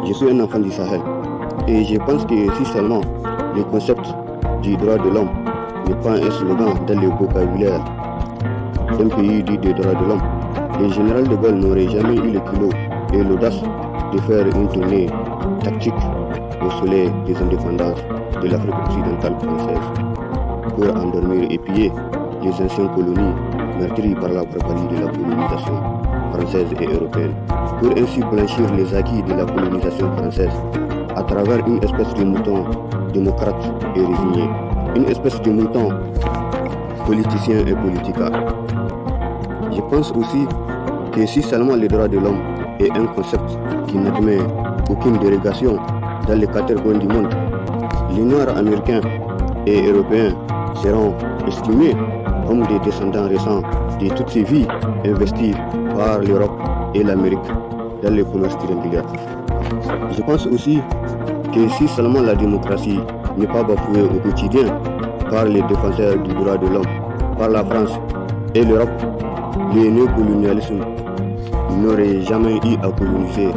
Je suis un enfant du Sahel et je pense que si seulement le concept du droit de l'homme n'est pas un slogan dans le vocabulaire d'un pays dit des droits de l'homme, le général de Gaulle n'aurait jamais eu le culot et l'audace de faire une tournée tactique au soleil des indépendances de l'Afrique occidentale française pour endormir et piller les anciennes colonies meurtries par la barbarie de la colonisation française et européenne, pour ainsi blanchir les acquis de la colonisation française à travers une espèce de mouton démocrate et résigné, une espèce de mouton politicien et politica. Je pense aussi que si seulement le droit de l'homme est un concept qui n'admet aucune dérogation dans les 4 coins du monde, les Noirs américains et européens seront estimés comme des descendants récents de toutes ces vies investies par l'Europe et l'Amérique dans le commerce triangulaire. Je pense aussi que si seulement la démocratie n'est pas bafouée au quotidien par les défenseurs du droit de l'homme, par la France et l'Europe, le néocolonialisme n'aurait jamais eu à coloniser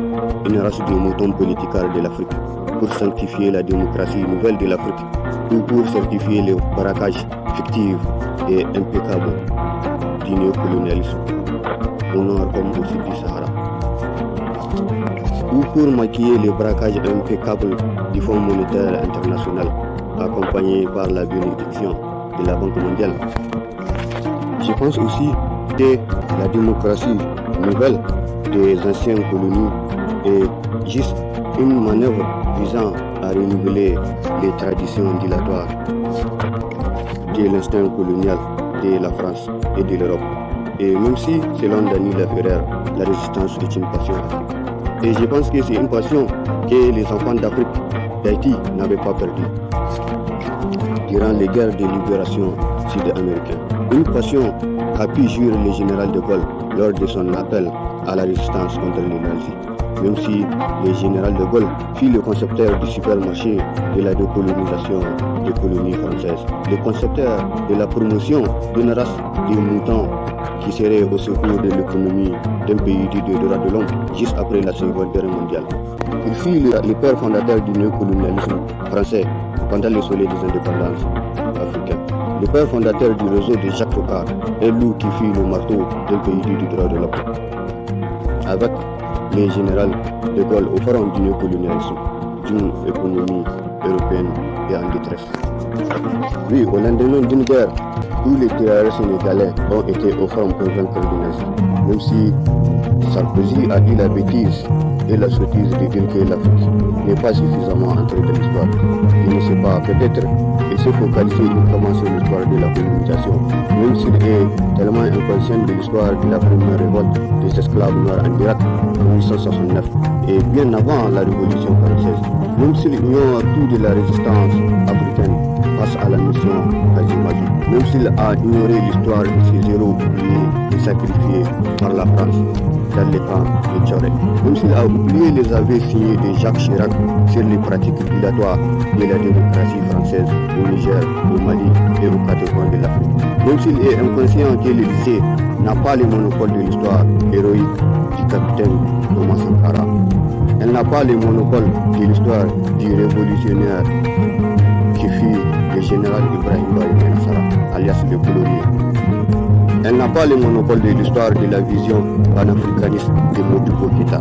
une race de moutons politicards de l'Afrique pour sanctifier la démocratie nouvelle de l'Afrique ou pour certifier le braquage fictif et impeccable du néocolonialisme au nord comme au sud du Sahara, ou pour maquiller le braquage impeccable du Fonds monétaire international accompagné par la bénédiction de la Banque mondiale. Je pense aussi que la démocratie nouvelle des anciennes colonies est juste une manœuvre visant à renouveler les traditions dilatoires de l'instinct colonial de la France et de l'Europe. Et même si, selon Dany Laferrière, la résistance est une passion africaine. Et je pense que c'est une passion que les enfants d'Afrique, d'Haïti, n'avaient pas perdue durant les guerres de libération sud-américaines. Une passion qu'a pu jurer le général de Gaulle lors de son appel à la résistance contre les nazis. Même si le général de Gaulle fut le concepteur du supermarché de la décolonisation des colonies françaises, le concepteur de la promotion d'une race de moutons qui serait au secours de l'économie d'un pays dit de droits de l'homme juste après la Seconde Guerre mondiale. Il fut le père fondateur du néocolonialisme français pendant le soleil des indépendances africaines. Le père fondateur du réseau de Jacques Foccart, un loup qui fut le marteau d'un pays dit du droit de l'homme. Avec le général de Gaulle au front du néocolonialisme, d'une économie européenne et en détresse. Oui, au lendemain d'une guerre, tous les terroristes sénégalais ont été au front pour vaincre les nazis. Même si Sarkozy a dit la bêtise et la sottise de dire que l'Afrique n'est pas suffisamment entrée dans l'histoire. Il ne sait pas, peut-être, il s'est focalisé uniquement sur l'histoire de la colonisation, même s'il est tellement inconscient de l'histoire de la première révolte des esclaves noirs en Irak en 1869 et bien avant la Révolution française, même s'il ignore tout de la résistance africaine face à la mission Kazimagi, même s'il a ignoré l'histoire de ces héros oubliés et sacrifiés par la France dans les camps de Tchoré, même s'il a oublié les aveux signés de Jacques Chirac sur les pratiques dilatoires de la démocratie française au Niger, au Mali et aux 4 coins de l'Afrique, même s'il est inconscient que le lycée n'a pas le monopole de l'histoire héroïque du capitaine Thomas Sankara. Elle n'a pas le monopole de l'histoire du révolutionnaire qui fut le général Ibrahim Baïd Nassara, alias le colonier. Elle n'a pas le monopole de l'histoire de la vision panafricaniste de Modibo Keïta.